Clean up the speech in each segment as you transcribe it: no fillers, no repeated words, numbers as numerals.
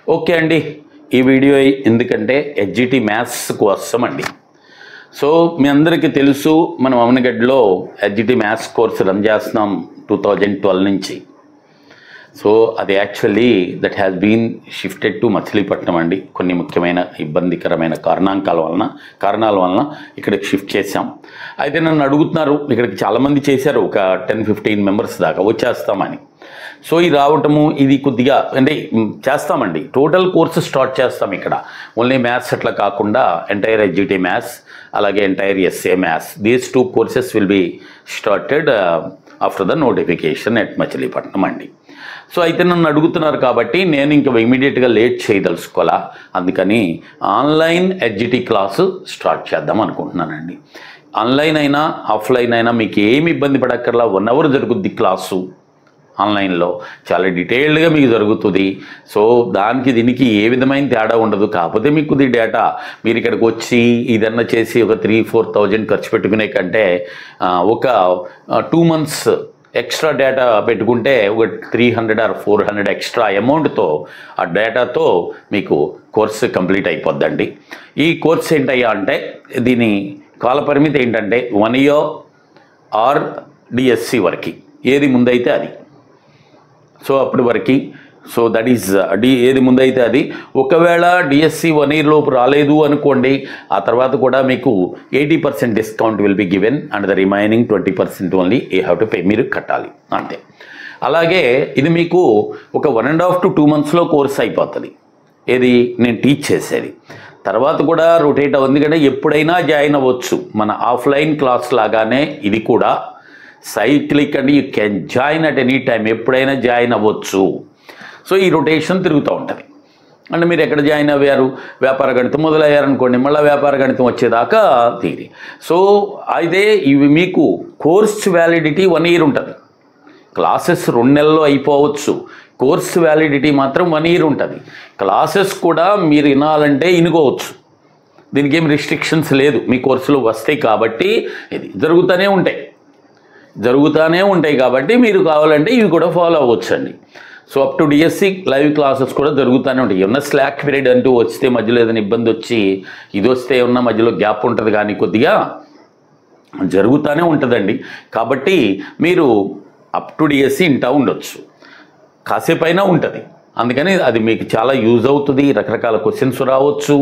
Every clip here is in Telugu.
ఓకే అండి, ఈ వీడియో ఎందుకంటే ఎడ్జిటి మ్యాథ్స్ కోసం అండి. సో మీ అందరికీ తెలుసు, మనం అవనగడ్డలో ఎడ్జిటి మ్యాథ్స్ కోర్సు రన్ చేస్తున్నాం 2012 నుంచి. సో అది actually that has been shifted to Machilipatnam అండి. కొన్ని ముఖ్యమైన ఇబ్బందికరమైన కారణాల వలన ఇక్కడికి షిఫ్ట్ చేశాం. అయితే నన్ను అడుగుతున్నారు, ఇక్కడికి చాలామంది చేశారు, ఒక 10-15 మెంబర్స్ దాకా వచ్చేస్తామని. సో ఇది రావటము ఇది కొద్దిగా అంటే చేస్తామండి. టోటల్ కోర్సు స్టార్ట్ చేస్తాం ఇక్కడ. ఓన్లీ మ్యాథ్స్ అట్లా కాకుండా ఎంటైర్ ఎడ్జిటి మ్యాథ్స్, అలాగే entire SA maths, these 2 courses will be started after the notification at Machilipatnam అండి. సో అయితే నన్ను అడుగుతున్నారు కాబట్టి నేను ఇంకా ఇమీడియట్గా లేట్ చేయదలుచుకోవాలా, అందుకని ఆన్లైన్ ఎడ్జిటి క్లాసు స్టార్ట్ చేద్దాం అనుకుంటున్నానండి. ఆన్లైన్ అయినా ఆఫ్లైన్ అయినా మీకు ఏమి ఇబ్బంది పడక్కర్లా. 1 అవర్ జరుగుద్ది క్లాసు. ఆన్లైన్లో చాలా డీటెయిల్డ్గా మీకు జరుగుతుంది. సో దానికి దీనికి ఏ విధమైన తేడా ఉండదు. కాకపోతే మీకు కొద్ది డేటా మీరు ఇక్కడికి వచ్చి ఇదన్నా చేసి ఒక 3-4 థౌజండ్ ఖర్చు పెట్టుకునే కంటే ఒక 2 months ఎక్స్ట్రా డేటా పెట్టుకుంటే ఒక 300 or 400 ఎక్స్ట్రా అమౌంట్తో ఆ డేటాతో మీకు కోర్సు కంప్లీట్ అయిపోద్దండి. ఈ కోర్స్ ఏంటయ్యా అంటే దీని కాల పరిమితి ఏంటంటే 1 year ఆర్ డిఎస్సి వరకు, ఏది ముందైతే అది. సో అప్పటి వరకు, సో దట్ ఈజ్ ఏది ముందైతే అది. ఒకవేళ డిఎస్సి 1 year లోపు రాలేదు అనుకోండి, ఆ తర్వాత కూడా మీకు 80% discount will be given and the remaining 20% only you have to pay, మీరు కట్టాలి అంతే. అలాగే ఇది మీకు ఒక 1.5 to 2 monthsలో కోర్స్ అయిపోతుంది. ఏది నేను టీచ్ చేసేది. తర్వాత కూడా రొటేట్ అవుతుంది, ఎందుకంటే ఎప్పుడైనా జాయిన్ అవ్వచ్చు. మన ఆఫ్లైన్ క్లాస్ లాగానే ఇది కూడా సైక్లిక్ అండి. You can join at any time, ఎప్పుడైనా జాయిన్ అవ్వచ్చు. సో ఈ రొటేషన్ తిరుగుతూ ఉంటుంది. అంటే మీరు ఎక్కడ జాయిన్ అయ్యారు, వ్యాపార గణితం మొదలయ్యారనుకోండి, మళ్ళీ వ్యాపార గణితం వచ్చేదాకా తీరి. సో అయితే ఇవి మీకు కోర్స్ వ్యాలిడిటీ 1 year ఉంటుంది. క్లాసెస్ 2 నెలల్లో అయిపోవచ్చు, కోర్స్ వ్యాలిడిటీ మాత్రం 1 year ఉంటుంది. క్లాసెస్ కూడా మీరు వినాలంటే వినుకోవచ్చు, దీనికి ఏం రిస్ట్రిక్షన్స్ లేదు. మీ కోర్సులో వస్తాయి కాబట్టి ఇది జరుగుతూనే ఉంటాయి కాబట్టి మీరు కావాలంటే ఇవి కూడా ఫాలో అవ్వచ్చు అండి. So up to DSC live classes కూడా జరుగుతూనే ఉంటాయి. ఏమన్నా స్లాక్ పీరియడ్ అంటూ వస్తే మధ్యలో ఏదైనా ఇబ్బంది వచ్చి ఇది వస్తే ఏమన్నా మధ్యలో గ్యాప్ ఉంటుంది, కానీ కొద్దిగా జరుగుతూనే ఉంటుందండి. కాబట్టి మీరు అప్ టు డిఎస్సి ఇంటా ఉండొచ్చు, కాసేపు అయినా ఉంటుంది. అందుకని అది మీకు చాలా యూజ్ అవుతుంది. రకరకాల క్వశ్చన్స్ రావచ్చు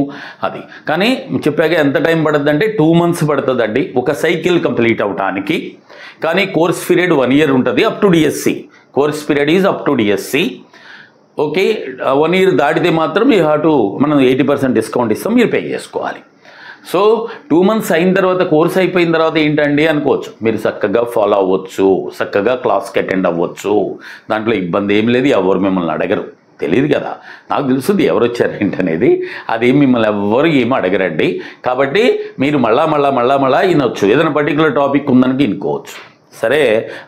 అది. కానీ చెప్పాక ఎంత టైం పడుతుంది అంటే 2 months పడుతుందండి ఒక సైకిల్ కంప్లీట్ అవడానికి. కానీ కోర్స్ పీరియడ్ 1 year ఉంటుంది up to DSC. Course period is up to DSC. Okay, 1 year దాటితే మాత్రం యూ హ్యావ్ టు, మనం 80% డిస్కౌంట్ ఇస్తాం, మీరు పే చేసుకోవాలి. సో 2 months అయిన తర్వాత, కోర్స్ అయిపోయిన తర్వాత ఏంటండి అనుకోవచ్చు, మీరు చక్కగా ఫాలో అవ్వచ్చు, చక్కగా క్లాస్కి అటెండ్ అవ్వచ్చు. దాంట్లో ఇబ్బంది ఏం లేదు. ఎవరు మిమ్మల్ని అడగరు, తెలియదు కదా. నాకు తెలుస్తుంది ఎవరు వచ్చారు ఏంటనేది. అది మిమ్మల్ని ఎవ్వరు ఏమీ అడగరండి. కాబట్టి మీరు మళ్ళా వినొచ్చు. ఏదైనా పర్టికులర్ టాపిక్ ఉందని వినుకోవచ్చు. సరే,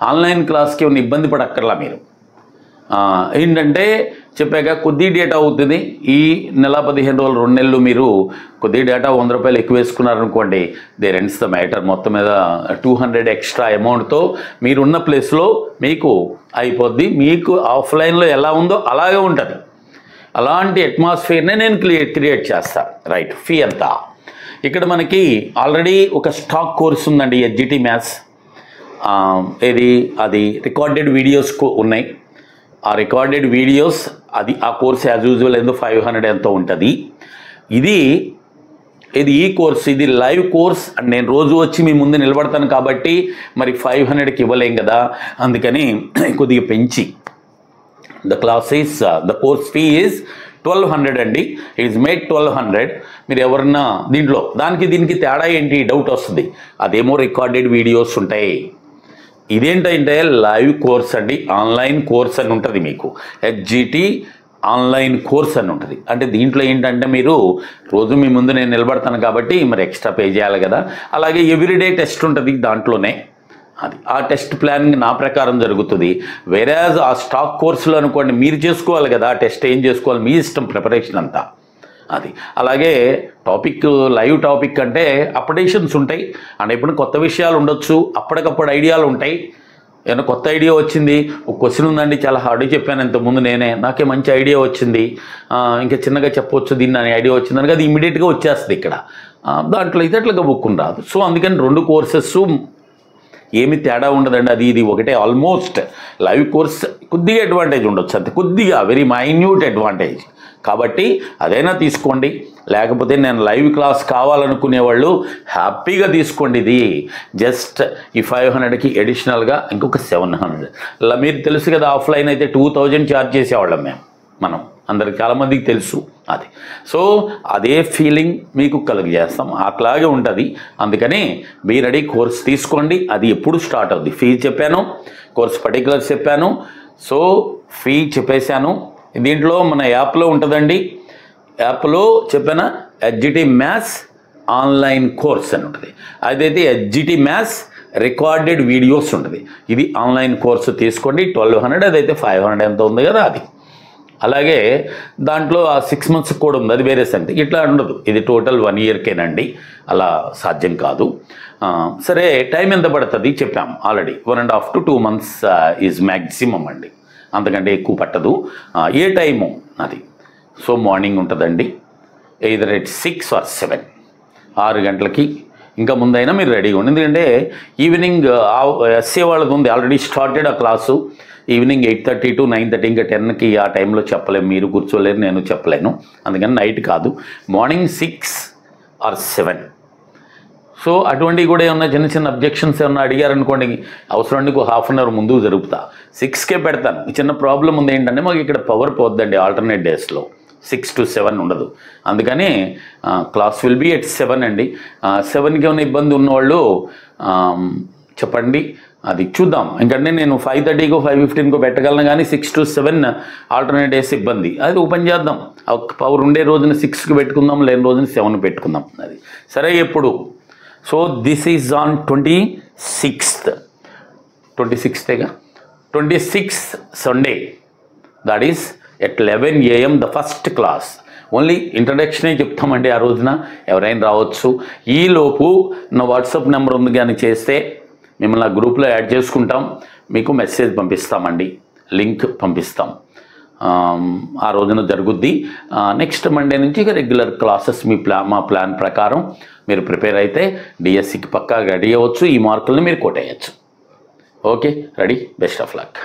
ఆన్లైన్ క్లాస్కి ఏమైనా ఇబ్బంది పడక్కర్లా మీరు. ఏంటంటే చెప్పాక కొద్ది డేటా అవుతుంది. ఈ నెల 15 రోజులు 2 నెలలు మీరు కొద్ది డేటా 100 రూపాయలు ఎక్కువ వేసుకున్నారనుకోండి, దే రెండ్స్ ద మ్యాటర్. మొత్తం మీద 200 ఎక్స్ట్రా అమౌంట్తో మీరున్న ప్లేస్లో మీకు అయిపోద్ది. మీకు ఆఫ్లైన్లో ఎలా ఉందో అలాగే ఉంటుంది. అలాంటి అట్మాస్ఫియర్నే నేను క్రియేట్ చేస్తాను. రైట్, ఫీ ఎంత? ఇక్కడ మనకి ఆల్రెడీ ఒక స్టాక్ కోర్స్ ఉందండి ఎడ్జిటి మ్యాథ్స్. అది రికార్డెడ్ వీడియోస్ ఉన్నాయి. ఆ రికార్డెడ్ వీడియోస్ అది ఆ కోర్స్ యాజ్ యూజువల్ 500 ఎంతో ఉంటుంది. ఇది ఈ కోర్స్, ఇది లైవ్ కోర్స్. అండ్ నేను రోజు వచ్చి మీ ముందు నిలబడతాను కాబట్టి మరి 500కి ఇవ్వలేం కదా, అందుకని కొద్దిగా పెంచి ద కోర్స్ ఫీ ఈజ్ 1200 అండి. It is made 1200. మీరు ఎవరన్నా దీంట్లో దీనికి తేడా ఏంటి డౌట్ వస్తుంది. అదేమో రికార్డెడ్ వీడియోస్ ఉంటాయి, ఇదేంటంటే లైవ్ కోర్స్ అండి. ఆన్లైన్ కోర్స్ అని ఉంటుంది మీకు, ఎడ్జిటి ఆన్లైన్ కోర్స్ అని ఉంటుంది. అంటే దీంట్లో ఏంటంటే మీరు రోజు మీ ముందు నేను నిలబడతాను కాబట్టి మరి ఎక్స్ట్రా పే చేయాలి కదా. అలాగే ఎవ్రీడే టెస్ట్ ఉంటుంది దాంట్లోనే. అది ఆ టెస్ట్ ప్లానింగ్ నా ప్రకారం జరుగుతుంది. వేరేజ్ ఆ స్టాక్ కోర్సులో అనుకోండి మీరు చేసుకోవాలి కదా, టెస్ట్ ఏం చేసుకోవాలి మీ ఇష్టం, ప్రిపరేషన్ అంతా అది. అలాగే టాపిక్ లైవ్ టాపిక్ అంటే అప్డేషన్స్ ఉంటాయి. అండ్ ఎప్పుడు కొత్త విషయాలు ఉండొచ్చు, అప్పటికప్పుడు ఐడియాలు ఉంటాయి. ఏమైనా కొత్త ఐడియా వచ్చింది, ఒక క్వశ్చన్ ఉందండి చాలా హార్డ్గా చెప్పాను ఇంతకుముందు నేనే, నాకే మంచి ఐడియా వచ్చింది, ఇంకా చిన్నగా చెప్పవచ్చు దీన్ని అనే ఐడియా వచ్చిందని అది ఇమీడియట్గా వచ్చేస్తుంది ఇక్కడ. దాంట్లో అయితే అట్లా బుక్కుని రాదు. సో అందుకని 2 కోర్సెస్ ఏమి తేడా ఉండదండి, అది ఇది ఒకటే. ఆల్మోస్ట్ లైవ్ కోర్స్ కొద్దిగా అడ్వాంటేజ్ ఉండొచ్చు అంతే, కొద్దిగా వెరీ మైన్యూట్ అడ్వాంటేజ్. కాబట్టి అదైనా తీసుకోండి. లేకపోతే నేను లైవ్ క్లాస్ కావాలనుకునే వాళ్ళు హ్యాపీగా తీసుకోండి. ఇది జస్ట్ ఈ 500కి అడిషనల్గా ఇంకొక 700. ఇలా మీరు తెలుసు కదా, ఆఫ్లైన్ అయితే 2000 ఛార్జ్ చేసేవాళ్ళం మనం అందరికి చాలామందికి తెలుసు అది. సో అదే ఫీలింగ్ మీకు కలుగజేస్తాం, అట్లాగే ఉంటుంది. అందుకని బీ రెడీ, కోర్స్ తీసుకోండి. అది ఎప్పుడు స్టార్ట్ అవుద్ది, ఫీ చెప్పాను, కోర్స్ పర్టికులర్స్ చెప్పాను, సో ఫీ చెప్పేశాను. దీంట్లో మన యాప్లో ఉంటుందండి, యాప్లో చెప్పాను ఎడ్జిటి మ్యాథ్స్ ఆన్లైన్ కోర్స్ అని ఉంటుంది. అదైతే ఎడ్జిటి మ్యాథ్స్ రికార్డెడ్ వీడియోస్ ఉంటుంది. ఇది ఆన్లైన్ కోర్సు తీసుకోండి, 1200. అదైతే 500 ఎంత ఉంది కదా అది. అలాగే దాంట్లో ఆ 6 months కూడా ఉంది, అది వేరే సంగతి. ఇట్లా ఉండదు, ఇది టోటల్ 1 yearకేనండి, అలా సాధ్యం కాదు. సరే టైం ఎంత పడుతుంది చెప్పాం already, 1.5 to 2 months is maximum అండి, అంతకంటే ఎక్కువ పట్టదు. ఏ టైము అది, సో మార్నింగ్ ఉంటుందండి, ఎయిదర్ ఎట్ 6 or 7, 6 గంటలకి. ఇంకా ముందైనా మీరు రెడీగా ఉండి, ఎందుకంటే ఈవినింగ్ ఎస్ఏ వాళ్ళది ఉంది ఆల్రెడీ స్టార్టెడ్ ఆ క్లాసు. ఈవినింగ్ 8:30 to 9:30, ఇంకా 10కి ఆ టైంలో చెప్పలేము, మీరు కూర్చోలేరు, నేను చెప్పలేను. అందుకని నైట్ కాదు, మార్నింగ్ 6 or 7. సో అటువంటివి కూడా ఏమన్నా చిన్న చిన్న అబ్జెక్షన్స్ ఏమన్నా అడిగారనుకోండి, అవసరానికి ఒక 1/2 hour ముందుకు జరుపుతా. 6కే పెడతాను. చిన్న ప్రాబ్లం ఉంది ఏంటంటే, మాకు ఇక్కడ పవర్ పోద్దండి ఆల్టర్నేట్ డేస్లో, 6 to 7 ఉండదు. అందుకని క్లాస్ విల్ బీ ఎట్ 7 అండి. 7కి ఏమైనా ఇబ్బంది ఉన్నవాళ్ళు చెప్పండి, అది చూద్దాం. ఎందుకంటే నేను 5:30కో 5:15కో పెట్టగలను, కానీ 6 to 7 ఆల్టర్నేట్ డేస్ ఇబ్బంది. అది ఓపెన్ చేద్దాం, పవర్ ఉండే రోజున 6కి పెట్టుకుందాం, లేని రోజున 7 పెట్టుకుందాం. అది సరే ఎప్పుడు. So this is on 26th 26th Sunday, that is at 11 AM the first class. Only ఇంట్రడక్షనే చెప్తామండి ఆ రోజున, ఎవరైనా రావచ్చు. ఈలోపు నా వాట్సాప్ నెంబర్ ఉంది కానీ చేస్తే మిమ్మల్ని ఆ గ్రూప్లో యాడ్ చేసుకుంటాం, మీకు మెసేజ్ పంపిస్తామండి, లింక్ పంపిస్తాం. ఆ రోజున జరుగుద్ది. నెక్స్ట్ మండే నుంచి ఇక రెగ్యులర్ క్లాసెస్ మా ప్లాన్ ప్రకారం మీరు ప్రిపేర్ అయితే డిఎస్సికి పక్కా రెడీ అవ్వచ్చు, ఈ మార్కుల్ని మీరు కొట్టేయచ్చు. Okay, ready, best of luck.